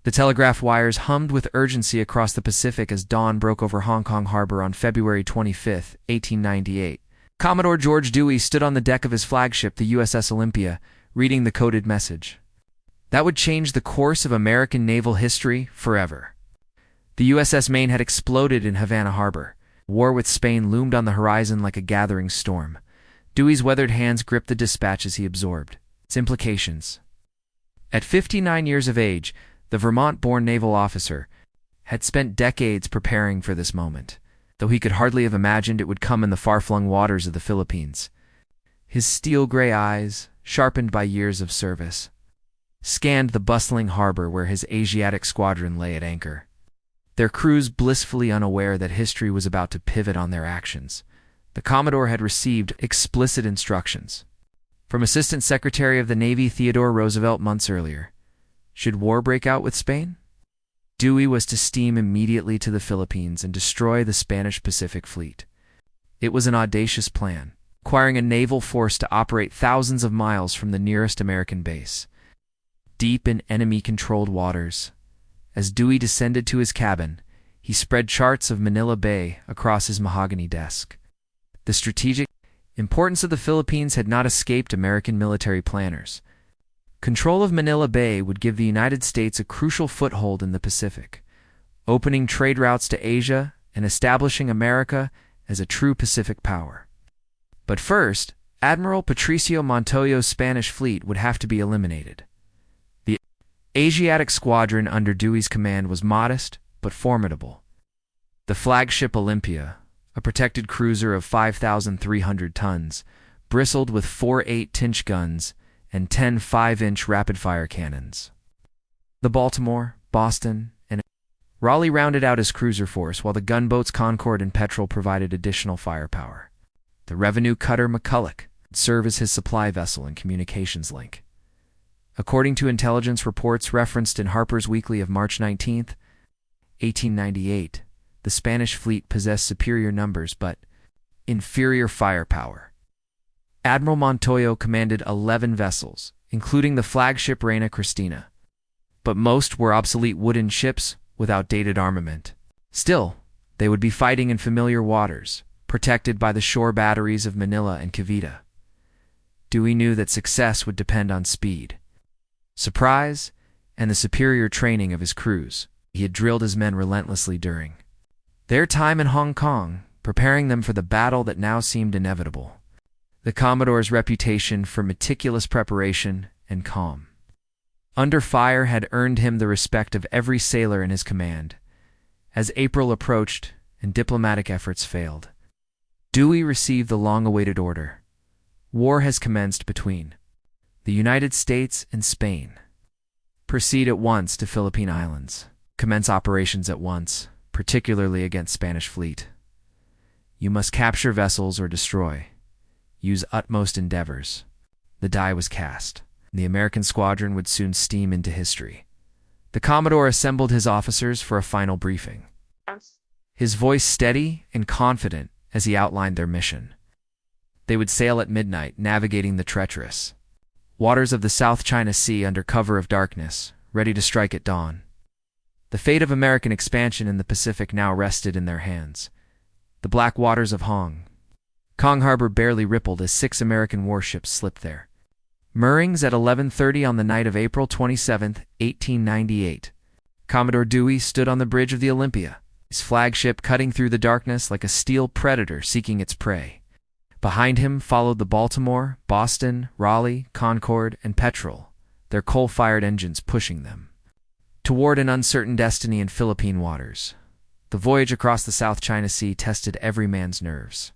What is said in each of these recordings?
The telegraph wires hummed with urgency across the Pacific as dawn broke over Hong Kong harbor on February 25, 1898. Commodore George Dewey stood on the deck of his flagship, the USS Olympia, reading the coded message. That would change the course of American naval history forever. The USS Maine had exploded in Havana Harbor. War with Spain loomed on the horizon like a gathering storm. Dewey's weathered hands gripped the dispatch as he absorbed its implications. At 59 years of age, the Vermont-born naval officer had spent decades preparing for this moment, though he could hardly have imagined it would come in the far-flung waters of the Philippines. His steel-gray eyes, sharpened by years of service, scanned the bustling harbor where his Asiatic squadron lay at anchor, their crews blissfully unaware that history was about to pivot on their actions. The Commodore had received explicit instructions from Assistant Secretary of the Navy Theodore Roosevelt months earlier. Should war break out with Spain, Dewey was to steam immediately to the Philippines and destroy the Spanish Pacific Fleet. It was an audacious plan, requiring a naval force to operate thousands of miles from the nearest American base, deep in enemy-controlled waters. As Dewey descended to his cabin, he spread charts of Manila Bay across his mahogany desk. The strategic importance of the Philippines had not escaped American military planners. Control of Manila Bay would give the United States a crucial foothold in the Pacific, opening trade routes to Asia and establishing America as a true Pacific power. But first, Admiral Patricio Montoyo's Spanish fleet would have to be eliminated. The Asiatic squadron under Dewey's command was modest but formidable. The flagship Olympia, a protected cruiser of 5,300 tons, bristled with 4 8-inch guns and 10 5-inch rapid-fire cannons. The Baltimore, Boston, and Raleigh rounded out his cruiser force, while the gunboats Concord and Petrel provided additional firepower. The revenue cutter McCulloch would serve as his supply vessel and communications link. According to intelligence reports referenced in Harper's Weekly of March 19, 1898, the Spanish fleet possessed superior numbers but inferior firepower. Admiral Montoyo commanded 11 vessels, including the flagship Reina Cristina, but most were obsolete wooden ships with outdated armament. Still, they would be fighting in familiar waters, protected by the shore batteries of Manila and Cavite. Dewey knew that success would depend on speed, surprise, and the superior training of his crews. He had drilled his men relentlessly during their time in Hong Kong, preparing them for the battle that now seemed inevitable. The Commodore's reputation for meticulous preparation and calm under fire had earned him the respect of every sailor in his command. As April approached and diplomatic efforts failed, Dewey received the long-awaited order. War has commenced between the United States and Spain. Proceed at once to Philippine Islands. Commence operations at once, particularly against Spanish fleet. You must capture vessels or destroy. Use utmost endeavors. The die was cast. The American squadron would soon steam into history. The Commodore assembled his officers for a final briefing, his voice steady and confident as he outlined their mission. They would sail at midnight, navigating the treacherous waters of the South China Sea under cover of darkness, ready to strike at dawn. The fate of American expansion in the Pacific now rested in their hands. The black waters of Hong Kong Harbor barely rippled as 6 American warships slipped there, moorings at 11:30 on the night of April 27, 1898. Commodore Dewey stood on the bridge of the Olympia, his flagship cutting through the darkness like a steel predator seeking its prey. Behind him followed the Baltimore, Boston, Raleigh, Concord, and Petrel, their coal-fired engines pushing them toward an uncertain destiny in Philippine waters. The voyage across the South China Sea tested every man's nerves.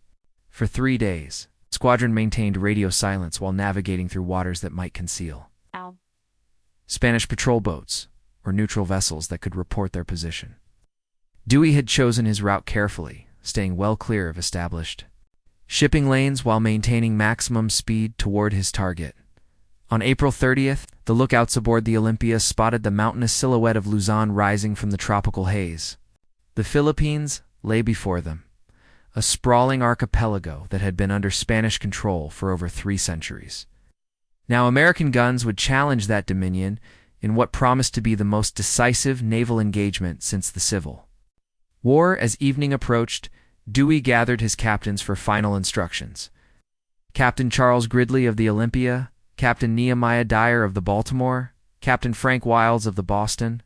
For 3 days, the squadron maintained radio silence while navigating through waters that might conceal Spanish patrol boats or neutral vessels that could report their position. Dewey had chosen his route carefully, staying well clear of established shipping lanes while maintaining maximum speed toward his target. On April 30th, the lookouts aboard the Olympia spotted the mountainous silhouette of Luzon rising from the tropical haze. The Philippines lay before them, a sprawling archipelago that had been under Spanish control for over 3 centuries. Now American guns would challenge that dominion in what promised to be the most decisive naval engagement since the Civil War. As evening approached, Dewey gathered his captains for final instructions. Captain Charles Gridley of the Olympia, Captain Nehemiah Dyer of the Baltimore, Captain Frank Wiles of the Boston,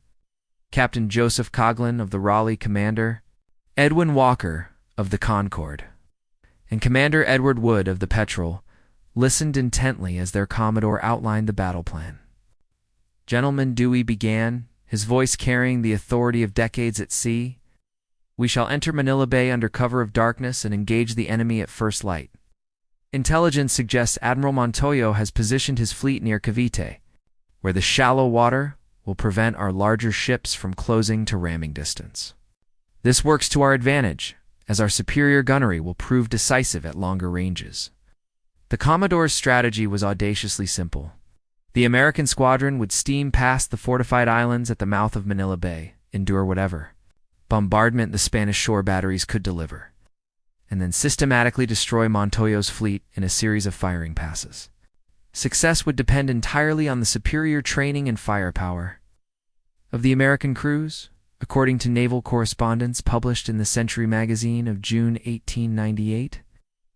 Captain Joseph Coghlan of the Raleigh, Commander Edwin Walker of the Concord, and Commander Edward Wood of the Petrel listened intently as their Commodore outlined the battle plan. "Gentlemen," Dewey began, his voice carrying the authority of decades at sea, "we shall enter Manila Bay under cover of darkness and engage the enemy at first light. Intelligence suggests Admiral Montoyo has positioned his fleet near Cavite, where the shallow water will prevent our larger ships from closing to ramming distance. This works to our advantage, as our superior gunnery will prove decisive at longer ranges." The Commodore's strategy was audaciously simple. The American squadron would steam past the fortified islands at the mouth of Manila Bay, endure whatever bombardment the Spanish shore batteries could deliver, and then systematically destroy Montoyo's fleet in a series of firing passes. Success would depend entirely on the superior training and firepower of the American crews, according to naval correspondence published in the Century magazine of June 1898.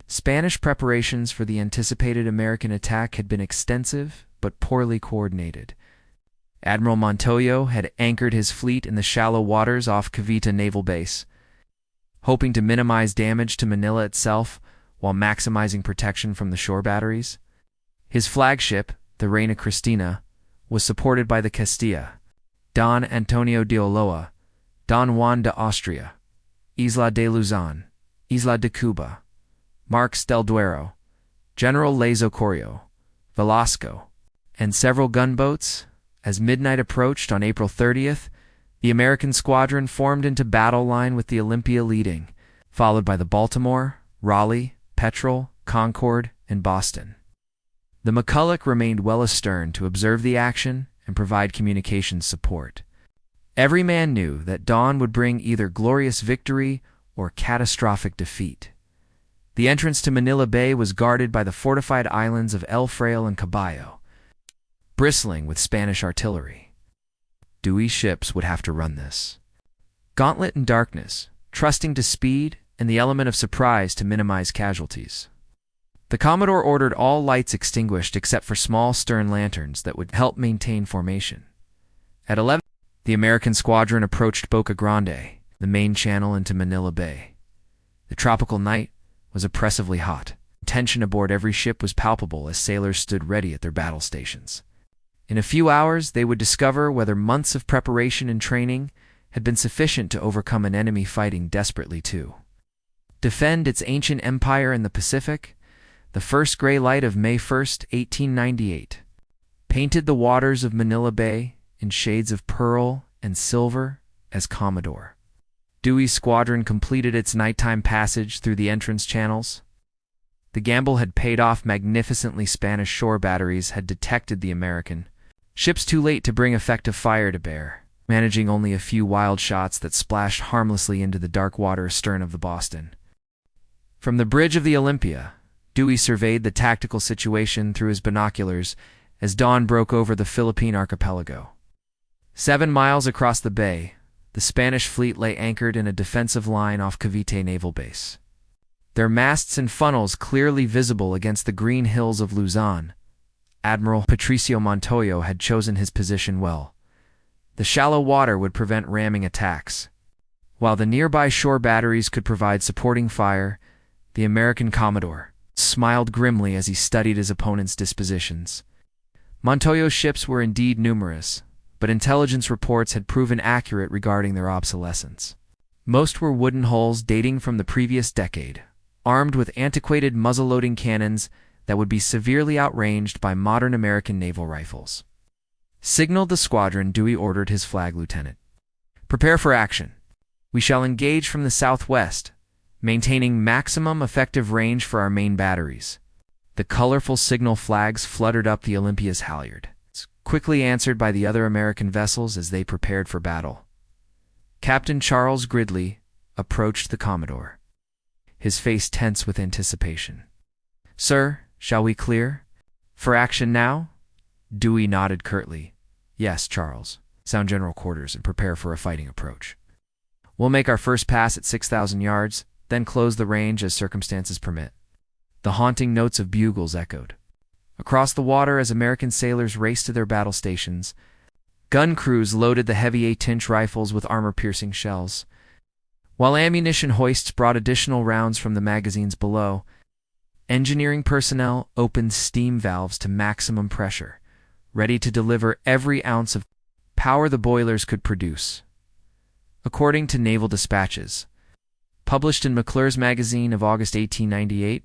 Spanish preparations for the anticipated American attack had been extensive but poorly coordinated. Admiral Montoyo had anchored his fleet in the shallow waters off Cavite Naval Base, hoping to minimize damage to Manila itself while maximizing protection from the shore batteries. His flagship, the Reina Cristina, was supported by the Castilla, Don Antonio de Ulloa, Don Juan de Austria, Isla de Luzon, Isla de Cuba, Marques del Duero, General Lazo Corio, Velasco, and several gunboats. As midnight approached on April 30th, the American squadron formed into battle line with the Olympia leading, followed by the Baltimore, Raleigh, Petrel, Concord, and Boston. The McCulloch remained well astern to observe the action and provide communications support. Every man knew that dawn would bring either glorious victory or catastrophic defeat. The entrance to Manila Bay was guarded by the fortified islands of El Fraile and Caballo, bristling with Spanish artillery. Dewey's ships would have to run this gauntlet in darkness, trusting to speed and the element of surprise to minimize casualties. The Commodore ordered all lights extinguished except for small stern lanterns that would help maintain formation. At 11, the American squadron approached Boca Grande, the main channel into Manila Bay. The tropical night was oppressively hot. Tension aboard every ship was palpable as sailors stood ready at their battle stations. In a few hours, they would discover whether months of preparation and training had been sufficient to overcome an enemy fighting desperately to defend its ancient empire in the Pacific. The first gray light of May 1st, 1898, painted the waters of Manila Bay in shades of pearl and silver as Commodore. Dewey's squadron completed its nighttime passage through the entrance channels. The gamble had paid off magnificently. Spanish shore batteries had detected the American ships too late to bring effective fire to bear, managing only a few wild shots that splashed harmlessly into the dark water astern of the Boston. From the bridge of the Olympia, Dewey surveyed the tactical situation through his binoculars as dawn broke over the Philippine archipelago. 7 miles across the bay, the Spanish fleet lay anchored in a defensive line off Cavite Naval Base. Their masts and funnels clearly visible against the green hills of Luzon. Admiral Patricio Montoyo had chosen his position well. The shallow water would prevent ramming attacks, while the nearby shore batteries could provide supporting fire. The American Commodore smiled grimly as he studied his opponent's dispositions. Montoyo's ships were indeed numerous, but intelligence reports had proven accurate regarding their obsolescence. Most were wooden hulls dating from the previous decade, armed with antiquated muzzle-loading cannons that would be severely outranged by modern American naval rifles. Signaled the squadron, Dewey ordered his flag lieutenant, "Prepare for action. We shall engage from the southwest, maintaining maximum effective range for our main batteries." The colorful signal flags fluttered up the Olympia's halyard, quickly answered by the other American vessels as they prepared for battle. Captain Charles Gridley approached the Commodore, his face tense with anticipation. "Sir, shall we clear for action now?" Dewey nodded curtly. Yes, Charles. Sound general quarters and prepare for a fighting approach. We'll make our first pass at 6,000 yards, then close the range as circumstances permit. The haunting notes of bugles echoed across the water as American sailors raced to their battle stations. Gun crews loaded the heavy 8-inch rifles with armor-piercing shells, while ammunition hoists brought additional rounds from the magazines below. Engineering personnel opened steam valves to maximum pressure, ready to deliver every ounce of power the boilers could produce. According to naval dispatches, published in McClure's magazine of August 1898,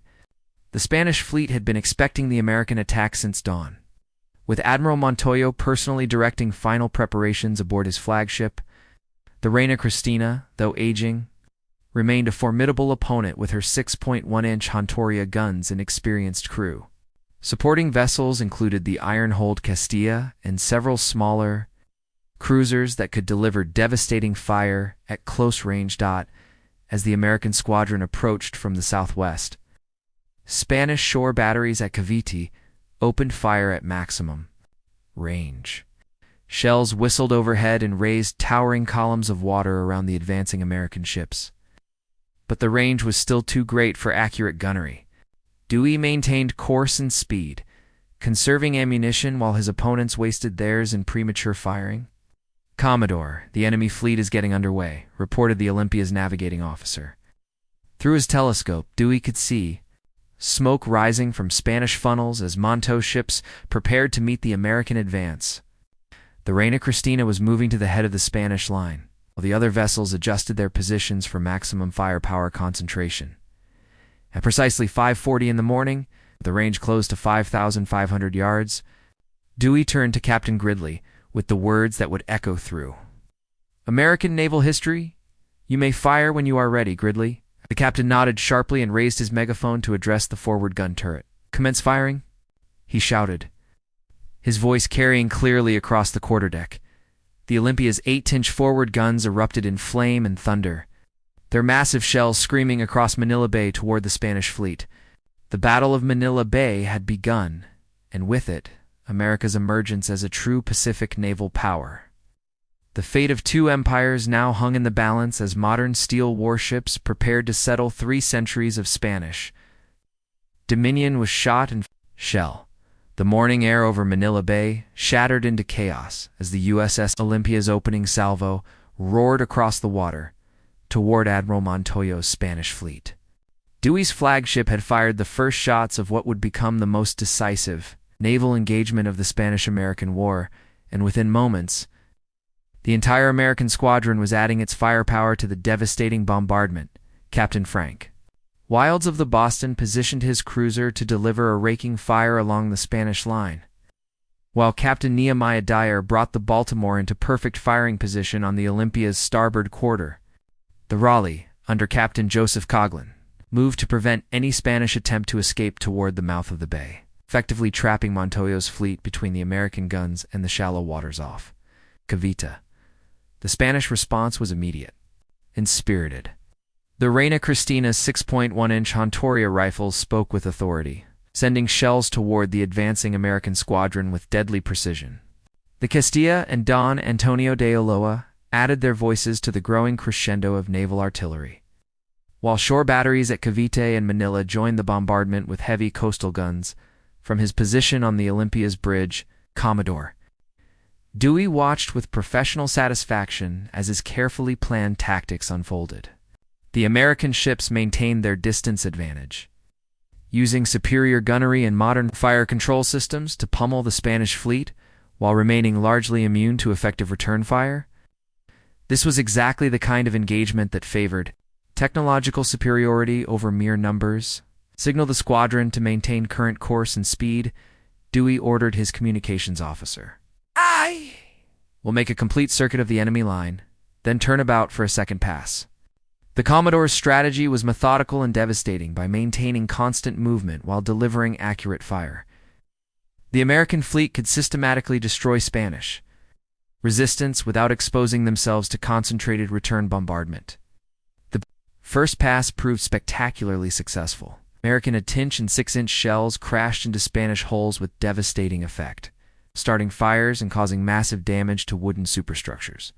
the Spanish fleet had been expecting the American attack since dawn. With Admiral Montoyo personally directing final preparations aboard his flagship, the Reina Cristina, though aging, remained a formidable opponent with her 6.1-inch Hontoria guns and experienced crew. Supporting vessels included the iron-hulled Castilla and several smaller cruisers that could deliver devastating fire at close range. As the American squadron approached from the southwest, Spanish shore batteries at Cavite opened fire at maximum range. Shells whistled overhead and raised towering columns of water around the advancing American ships. But the range was still too great for accurate gunnery. Dewey maintained course and speed, conserving ammunition while his opponents wasted theirs in premature firing. "Commodore, the enemy fleet is getting underway," reported the Olympia's navigating officer. Through his telescope, Dewey could see smoke rising from Spanish funnels as Monto's ships prepared to meet the American advance. The Reina Cristina was moving to the head of the Spanish line, while the other vessels adjusted their positions for maximum firepower concentration. At precisely 5:40 in the morning, the range closed to 5,500 yards, Dewey turned to Captain Gridley with the words that would echo through American naval history. "You may fire when you are ready, Gridley." The captain nodded sharply and raised his megaphone to address the forward gun turret. "Commence firing," he shouted, his voice carrying clearly across the quarterdeck. The Olympia's 8-inch forward guns erupted in flame and thunder, their massive shells screaming across Manila Bay toward the Spanish fleet. The Battle of Manila Bay had begun, and with it, America's emergence as a true Pacific naval power. The fate of two empires now hung in the balance as modern steel warships prepared to settle 3 centuries of Spanish dominion with shot and shell. The morning air over Manila Bay shattered into chaos as the USS Olympia's opening salvo roared across the water toward Admiral Montoyo's Spanish fleet. Dewey's flagship had fired the first shots of what would become the most decisive naval engagement of the Spanish-American War, and within moments, the entire American squadron was adding its firepower to the devastating bombardment. Captain Frank Wilds of the Boston positioned his cruiser to deliver a raking fire along the Spanish line, while Captain Nehemiah Dyer brought the Baltimore into perfect firing position on the Olympia's starboard quarter. The Raleigh, under Captain Joseph Coghlan, moved to prevent any Spanish attempt to escape toward the mouth of the bay, effectively trapping Montoyo's fleet between the American guns and the shallow waters off Cavite. The Spanish response was immediate and spirited. The Reina Cristina's 6.1-inch Hontoria rifles spoke with authority, sending shells toward the advancing American squadron with deadly precision. The Castilla and Don Antonio de Ulloa added their voices to the growing crescendo of naval artillery, while shore batteries at Cavite and Manila joined the bombardment with heavy coastal guns. From his position on the Olympia's bridge, Commodore, Dewey watched with professional satisfaction as his carefully planned tactics unfolded. The American ships maintained their distance advantage, using superior gunnery and modern fire control systems to pummel the Spanish fleet while remaining largely immune to effective return fire. This was exactly the kind of engagement that favored technological superiority over mere numbers. "Signal the squadron to maintain current course and speed," Dewey ordered his communications officer. "Aye." "We'll make a complete circuit of the enemy line, then turn about for a second pass." The Commodore's strategy was methodical and devastating by maintaining constant movement while delivering accurate fire. The American fleet could systematically destroy Spanish resistance without exposing themselves to concentrated return bombardment. The first pass proved spectacularly successful. American 8-inch and 6-inch shells crashed into Spanish hulls with devastating effect. starting fires and causing massive damage to wooden superstructures.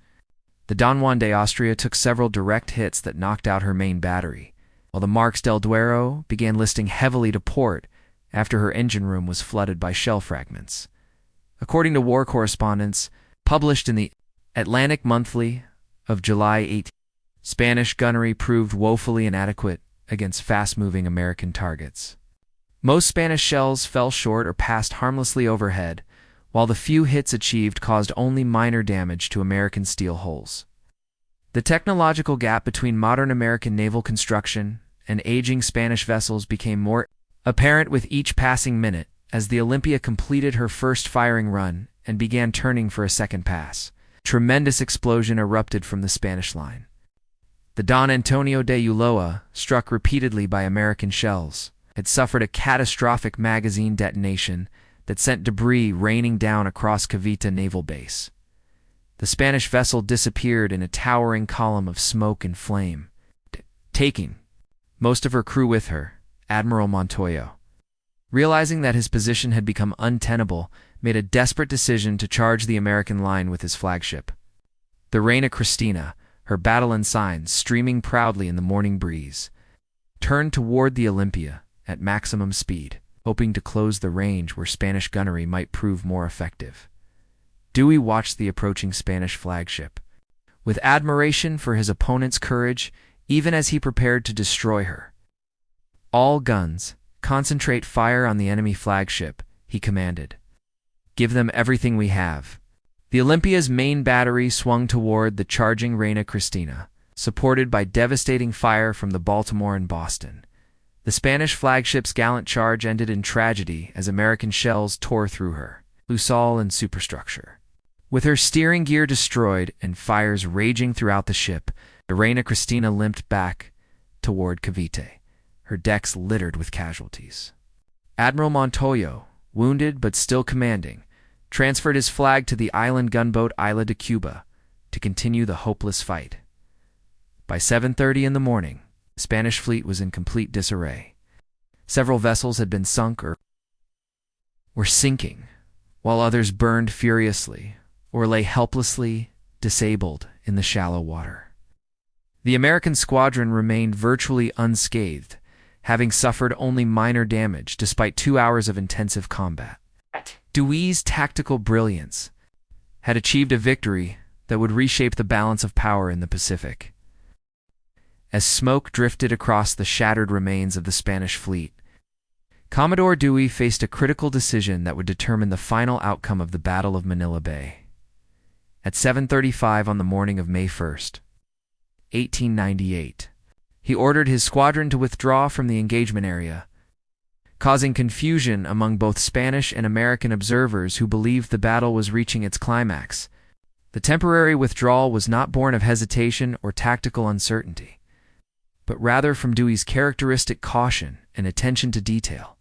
The Don Juan de Austria took several direct hits that knocked out her main battery, while the Marques del Duero began listing heavily to port after her engine room was flooded by shell fragments. According to war correspondence published in the Atlantic Monthly of July 8, Spanish gunnery proved woefully inadequate against fast-moving American targets. Most Spanish shells fell short or passed harmlessly overhead, while the few hits achieved caused only minor damage to American steel hulls. The technological gap between modern American naval construction and aging Spanish vessels became more apparent with each passing minute as the Olympia completed her first firing run and began turning for a second pass. Tremendous explosion erupted from the Spanish line. The Don Antonio de Ulloa, struck repeatedly by American shells, had suffered a catastrophic magazine detonation that sent debris raining down across Cavite Naval Base. The Spanish vessel disappeared in a towering column of smoke and flame, taking most of her crew with her. Admiral Montoyo, realizing that his position had become untenable, made a desperate decision to charge the American line with his flagship. The Reina Cristina, her battle ensign streaming proudly in the morning breeze, turned toward the Olympia at maximum speed, hoping to close the range where Spanish gunnery might prove more effective. Dewey watched the approaching Spanish flagship with admiration for his opponent's courage, even as he prepared to destroy her. "All guns, concentrate fire on the enemy flagship," he commanded. "Give them everything we have." The Olympia's main battery swung toward the charging Reina Cristina, supported by devastating fire from the Baltimore and Boston. The Spanish flagship's gallant charge ended in tragedy as American shells tore through her hull and superstructure. With her steering gear destroyed and fires raging throughout the ship, the Reina Cristina limped back toward Cavite, her decks littered with casualties. Admiral Montoyo, wounded but still commanding, transferred his flag to the island gunboat Isla de Cuba to continue the hopeless fight. By 7:30 in the morning, the Spanish fleet was in complete disarray. Several vessels had been sunk or were sinking, while others burned furiously or lay helplessly disabled in the shallow water. The American squadron remained virtually unscathed, having suffered only minor damage despite 2 hours of intensive combat. Dewey's tactical brilliance had achieved a victory that would reshape the balance of power in the Pacific. As smoke drifted across the shattered remains of the Spanish fleet, Commodore Dewey faced a critical decision that would determine the final outcome of the Battle of Manila Bay. At 7:35 on the morning of May 1st, 1898, he ordered his squadron to withdraw from the engagement area, causing confusion among both Spanish and American observers who believed the battle was reaching its climax. The temporary withdrawal was not born of hesitation or tactical uncertainty, but rather from Dewey's characteristic caution and attention to detail.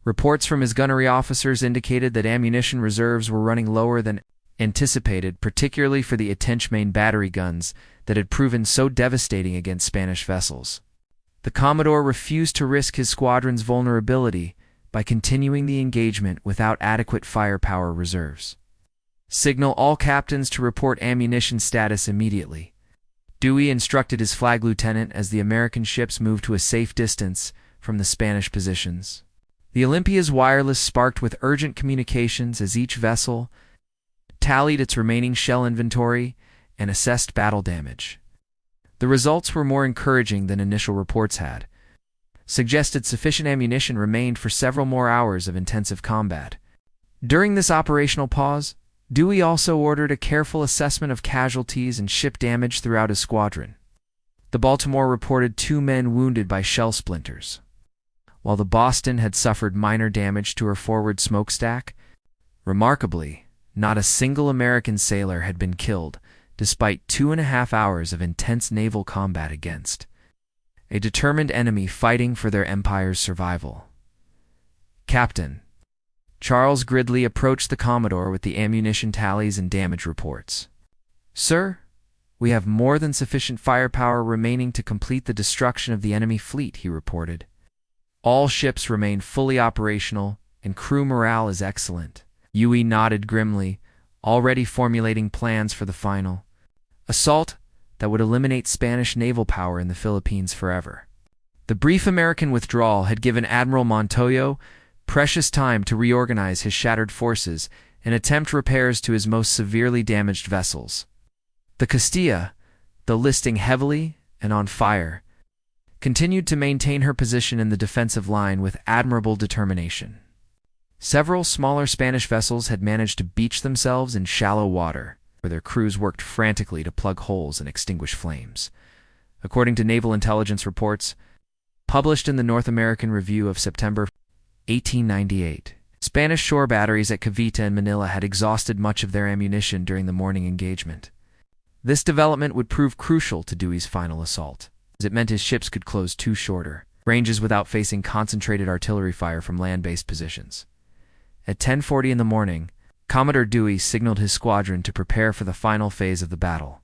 Reports from his gunnery officers indicated that ammunition reserves were running lower than anticipated, particularly for the Attenchmain battery guns that had proven so devastating against Spanish vessels. The Commodore refused to risk his squadron's vulnerability by continuing the engagement without adequate firepower reserves. "Signal all captains to report ammunition status immediately," Dewey instructed his flag lieutenant as the American ships moved to a safe distance from the Spanish positions. The Olympia's wireless sparked with urgent communications as each vessel tallied its remaining shell inventory and assessed battle damage. The results were more encouraging than initial reports had suggested. Sufficient ammunition remained for several more hours of intensive combat. During this operational pause, Dewey also ordered a careful assessment of casualties and ship damage throughout his squadron. The Baltimore reported 2 men wounded by shell splinters, while the Boston had suffered minor damage to her forward smokestack. Remarkably, not a single American sailor had been killed, despite 2.5 hours of intense naval combat against a determined enemy fighting for their empire's survival. Captain Charles Gridley approached the Commodore with the ammunition tallies and damage reports. "Sir, we have more than sufficient firepower remaining to complete the destruction of the enemy fleet," he reported. "All ships remain fully operational, and crew morale is excellent." Dewey nodded grimly, already formulating plans for the final assault that would eliminate Spanish naval power in the Philippines forever. The brief American withdrawal had given Admiral Montoyo precious time to reorganize his shattered forces and attempt repairs to his most severely damaged vessels. The Castilla, though listing heavily and on fire, continued to maintain her position in the defensive line with admirable determination. Several smaller Spanish vessels had managed to beach themselves in shallow water, where their crews worked frantically to plug holes and extinguish flames. According to naval intelligence reports, published in the North American Review of September 1898, Spanish shore batteries at Cavite and Manila had exhausted much of their ammunition during the morning engagement. This development would prove crucial to Dewey's final assault, as it meant his ships could close two shorter ranges without facing concentrated artillery fire from land-based positions. At 10:40 in the morning, Commodore Dewey signaled his squadron to prepare for the final phase of the battle.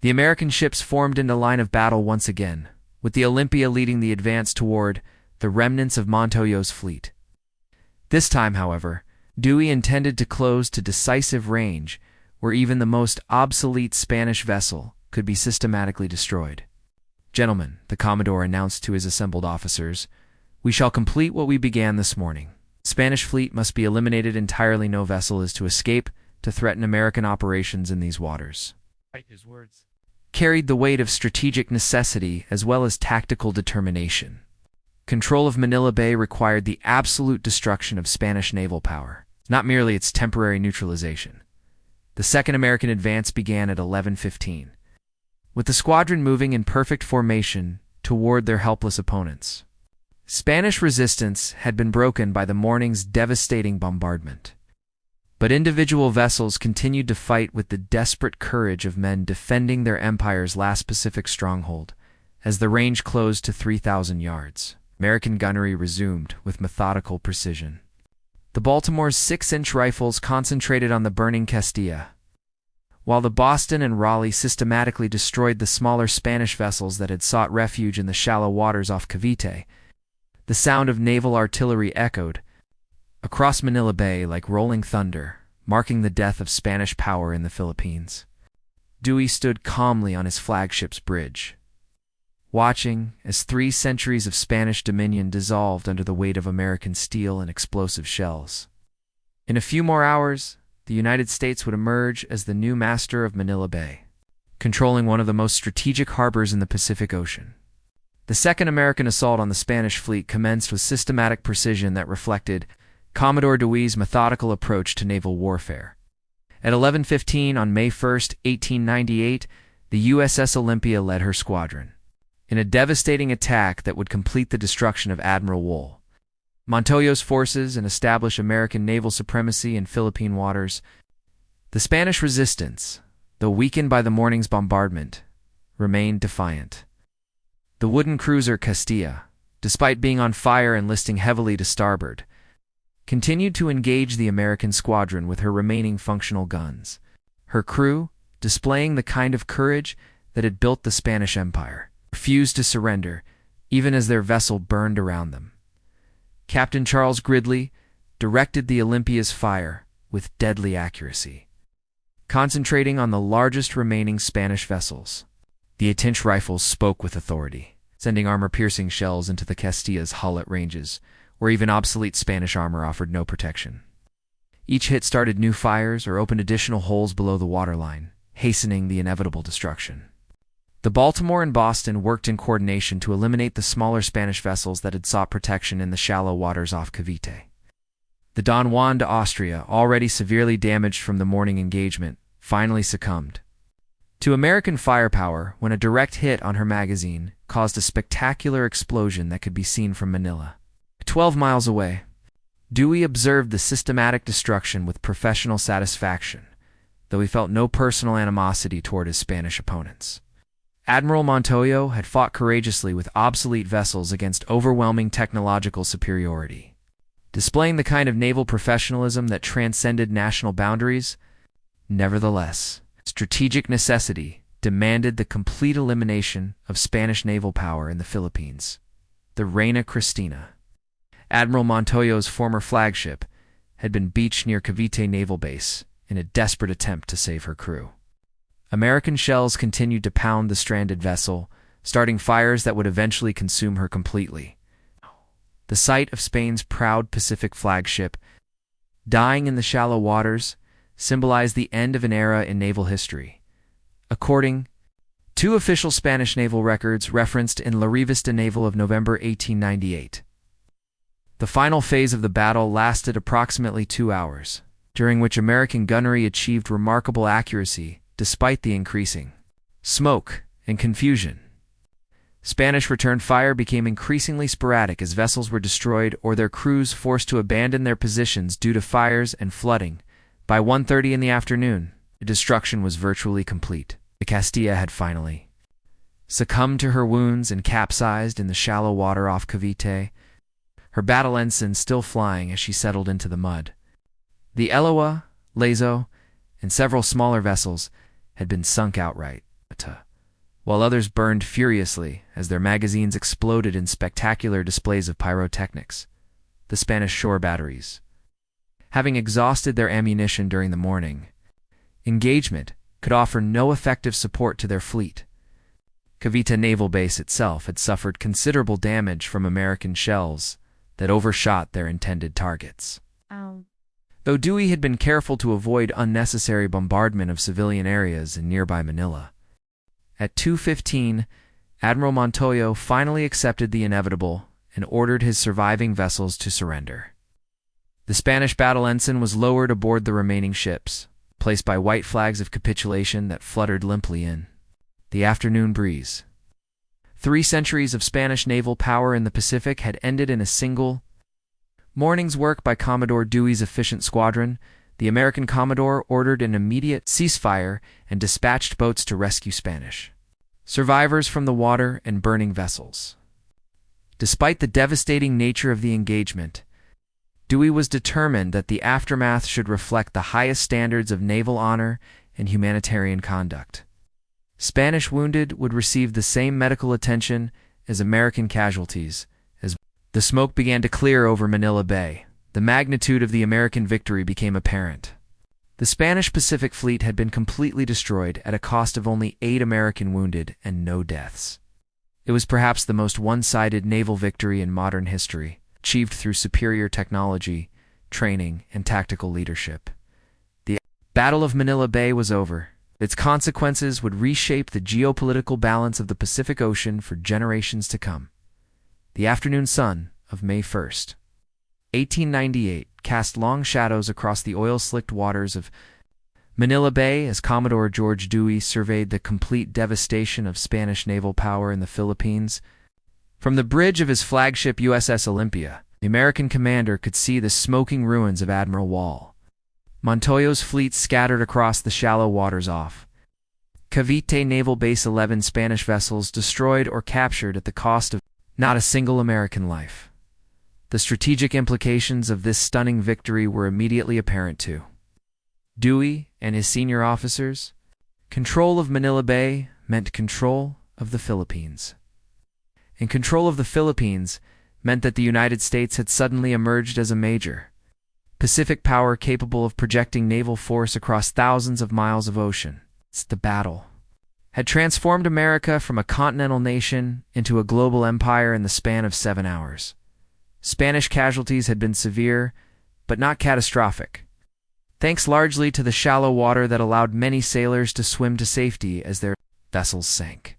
The American ships formed into line of battle once again, with the Olympia leading the advance toward the remnants of Montoyo's fleet. This time, however, Dewey intended to close to decisive range, where even the most obsolete Spanish vessel could be systematically destroyed. "Gentlemen," the Commodore announced to his assembled officers, "we shall complete what we began this morning. Spanish fleet must be eliminated entirely. No vessel is to escape to threaten American operations in these waters." His words carried the weight of strategic necessity as well as tactical determination. Control of Manila Bay required the absolute destruction of Spanish naval power, not merely its temporary neutralization. The second American advance began at 11:15, with the squadron moving in perfect formation toward their helpless opponents. Spanish resistance had been broken by the morning's devastating bombardment, but individual vessels continued to fight with the desperate courage of men defending their empire's last Pacific stronghold. As the range closed to 3,000 yards, American gunnery resumed with methodical precision. The Baltimore's 6-inch rifles concentrated on the burning Castilla, while the Boston and Raleigh systematically destroyed the smaller Spanish vessels that had sought refuge in the shallow waters off Cavite. The sound of naval artillery echoed across Manila Bay like rolling thunder, marking the death of Spanish power in the Philippines. Dewey stood calmly on his flagship's bridge, watching as 3 centuries of Spanish dominion dissolved under the weight of American steel and explosive shells. In a few more hours, the United States would emerge as the new master of Manila Bay, controlling one of the most strategic harbors in the Pacific Ocean. The second American assault on the Spanish fleet commenced with systematic precision that reflected Commodore Dewey's methodical approach to naval warfare. At 11:15 on May 1, 1898, the USS Olympia led her squadron in a devastating attack that would complete the destruction of Admiral Wool, Montoyo's forces, and establish American naval supremacy in Philippine waters. The Spanish resistance, though weakened by the morning's bombardment, remained defiant. The wooden cruiser Castilla, despite being on fire and listing heavily to starboard, continued to engage the American squadron with her remaining functional guns, her crew, displaying the kind of courage that had built the Spanish Empire, refused to surrender, even as their vessel burned around them. Captain Charles Gridley directed the Olympia's fire with deadly accuracy, concentrating on the largest remaining Spanish vessels. The 8-inch rifles spoke with authority, sending armor-piercing shells into the Castilla's hull at ranges where even obsolete Spanish armor offered no protection. Each hit started new fires or opened additional holes below the waterline, hastening the inevitable destruction. The Baltimore and Boston worked in coordination to eliminate the smaller Spanish vessels that had sought protection in the shallow waters off Cavite. The Don Juan de Austria, already severely damaged from the morning engagement, finally succumbed to American firepower when a direct hit on her magazine caused a spectacular explosion that could be seen from Manila. 12 miles away, Dewey observed the systematic destruction with professional satisfaction, though he felt no personal animosity toward his Spanish opponents. Admiral Montoyo had fought courageously with obsolete vessels against overwhelming technological superiority, displaying the kind of naval professionalism that transcended national boundaries. Nevertheless, strategic necessity demanded the complete elimination of Spanish naval power in the Philippines. The Reina Cristina, Admiral Montoyo's former flagship, had been beached near Cavite Naval Base in a desperate attempt to save her crew. American shells continued to pound the stranded vessel, starting fires that would eventually consume her completely. The sight of Spain's proud Pacific flagship dying in the shallow waters symbolized the end of an era in naval history. According to official Spanish naval records referenced in La Revista Naval of November 1898, the final phase of the battle lasted approximately 2 hours, during which American gunnery achieved remarkable accuracy despite the increasing smoke and confusion. Spanish return fire became increasingly sporadic as vessels were destroyed or their crews forced to abandon their positions due to fires and flooding. By 1:30 in the afternoon, the destruction was virtually complete. The Castilla had finally succumbed to her wounds and capsized in the shallow water off Cavite, her battle ensign still flying as she settled into the mud. The Eloa, Lazo, and several smaller vessels had been sunk outright, while others burned furiously as their magazines exploded in spectacular displays of pyrotechnics. The Spanish shore batteries, having exhausted their ammunition during the morning engagement, could offer no effective support to their fleet. Cavite Naval Base itself had suffered considerable damage from American shells that overshot their intended targets. Though Dewey had been careful to avoid unnecessary bombardment of civilian areas in nearby Manila, at 2:15, Admiral Montoyo finally accepted the inevitable and ordered his surviving vessels to surrender. The Spanish battle ensign was lowered aboard the remaining ships, placed by white flags of capitulation that fluttered limply in the afternoon breeze. 3 centuries of Spanish naval power in the Pacific had ended in a single morning's work by Commodore Dewey's efficient squadron. The American Commodore ordered an immediate ceasefire and dispatched boats to rescue Spanish survivors from the water and burning vessels. Despite the devastating nature of the engagement, Dewey was determined that the aftermath should reflect the highest standards of naval honor and humanitarian conduct. Spanish wounded would receive the same medical attention as American casualties. As the smoke began to clear over Manila Bay, the magnitude of the American victory became apparent. The Spanish Pacific Fleet had been completely destroyed at a cost of only 8 American wounded and no deaths. It was perhaps the most one-sided naval victory in modern history, achieved through superior technology, training, and tactical leadership. The Battle of Manila Bay was over. Its consequences would reshape the geopolitical balance of the Pacific Ocean for generations to come. The afternoon sun of May 1st, 1898, cast long shadows across the oil-slicked waters of Manila Bay as Commodore George Dewey surveyed the complete devastation of Spanish naval power in the Philippines. From the bridge of his flagship USS Olympia, the American commander could see the smoking ruins of Admiral Wall. Montoyo's fleet scattered across the shallow waters off Cavite Naval Base. 11 Spanish vessels destroyed or captured at the cost of not a single American life. The strategic implications of this stunning victory were immediately apparent to Dewey and his senior officers. Control of Manila Bay meant control of the Philippines. And control of the Philippines meant that the United States had suddenly emerged as a major Pacific power capable of projecting naval force across thousands of miles of ocean. The battle had transformed America from a continental nation into a global empire in the span of 7 hours. Spanish casualties had been severe, but not catastrophic, thanks largely to the shallow water that allowed many sailors to swim to safety as their vessels sank.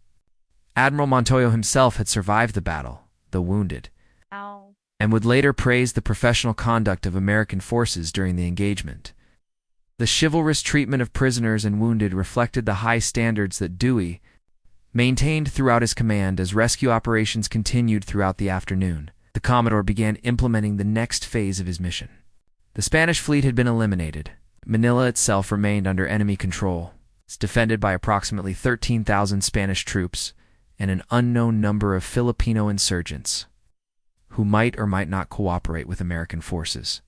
Admiral Montoyo himself had survived the battle, though wounded, and would later praise the professional conduct of American forces during the engagement. The chivalrous treatment of prisoners and wounded reflected the high standards that Dewey maintained throughout his command. As rescue operations continued throughout the afternoon, the Commodore began implementing the next phase of his mission. The Spanish fleet had been eliminated. Manila itself remained under enemy control. It's defended by approximately 13,000 Spanish troops and an unknown number of Filipino insurgents who might or might not cooperate with American forces.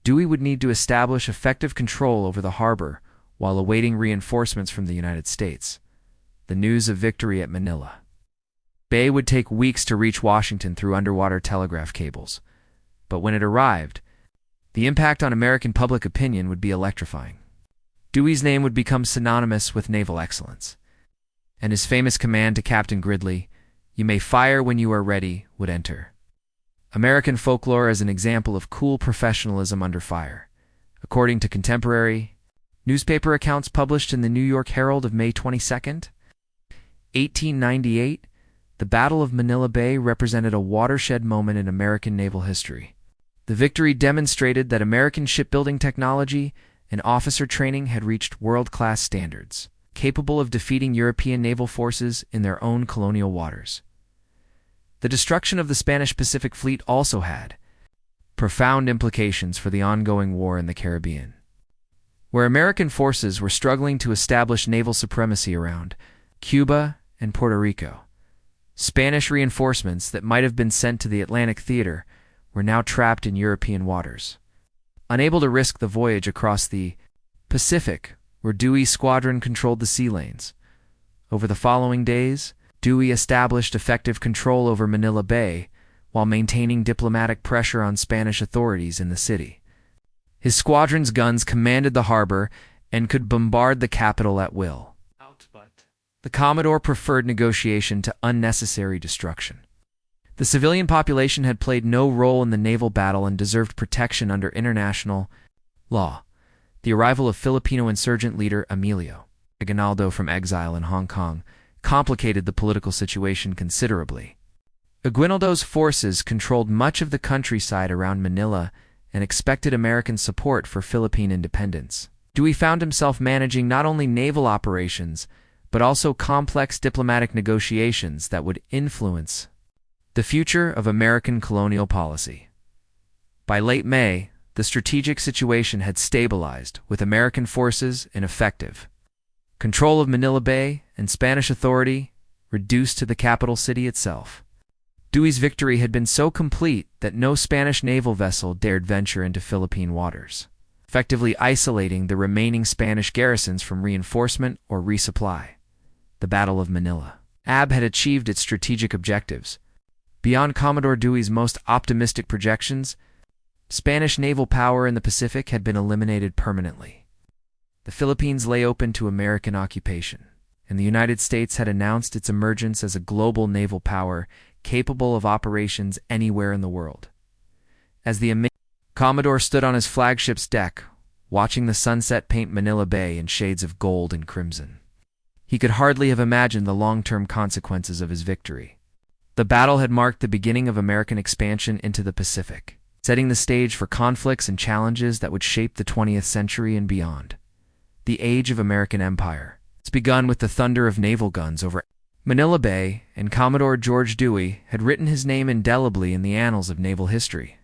Dewey would need to establish effective control over the harbor while awaiting reinforcements from the United States. The news of victory at Manila Bay would take weeks to reach Washington through underwater telegraph cables, but when it arrived, The impact on American public opinion would be electrifying. Dewey's name would become synonymous with naval excellence, and his famous command to Captain Gridley, "You may fire when you are ready," would enter American folklore as an example of cool professionalism under fire. According to contemporary newspaper accounts published in the New York Herald of May 22, 1898, the Battle of Manila Bay represented a watershed moment in American naval history. The victory demonstrated that American shipbuilding technology and officer training had reached world-class standards, capable of defeating European naval forces in their own colonial waters. The destruction of the Spanish Pacific Fleet also had profound implications for the ongoing war in the Caribbean, where American forces were struggling to establish naval supremacy around Cuba and Puerto Rico. Spanish reinforcements that might have been sent to the Atlantic theater were now trapped in European waters. Unable to risk the voyage across the Pacific, where Dewey's squadron controlled the sea lanes. Over the following days, Dewey established effective control over Manila Bay while maintaining diplomatic pressure on Spanish authorities in the city. His squadron's guns commanded the harbor and could bombard the capital at will. The Commodore preferred negotiation to unnecessary destruction. The civilian population had played no role in the naval battle and deserved protection under international law. The arrival of Filipino insurgent leader Emilio Aguinaldo from exile in Hong Kong complicated the political situation considerably. Aguinaldo's forces controlled much of the countryside around Manila and expected American support for Philippine independence. Dewey found himself managing not only naval operations, but also complex diplomatic negotiations that would influence the future of American colonial policy. By late May, the strategic situation had stabilized, with American forces in effective control of Manila Bay and Spanish authority reduced to the capital city itself. Dewey's victory had been so complete that no Spanish naval vessel dared venture into Philippine waters, effectively isolating the remaining Spanish garrisons from reinforcement or resupply. The Battle of Manila AB had achieved its strategic objectives. Beyond Commodore Dewey's most optimistic projections, Spanish naval power in the Pacific had been eliminated permanently. The Philippines lay open to American occupation, and the United States had announced its emergence as a global naval power capable of operations anywhere in the world. As the Commodore stood on his flagship's deck, watching the sunset paint Manila Bay in shades of gold and crimson, he could hardly have imagined the long-term consequences of his victory. The battle had marked the beginning of American expansion into the Pacific, setting the stage for conflicts and challenges that would shape the 20th century and beyond. The age of American empire. It's begun with the thunder of naval guns over Manila Bay, and Commodore George Dewey had written his name indelibly in the annals of naval history.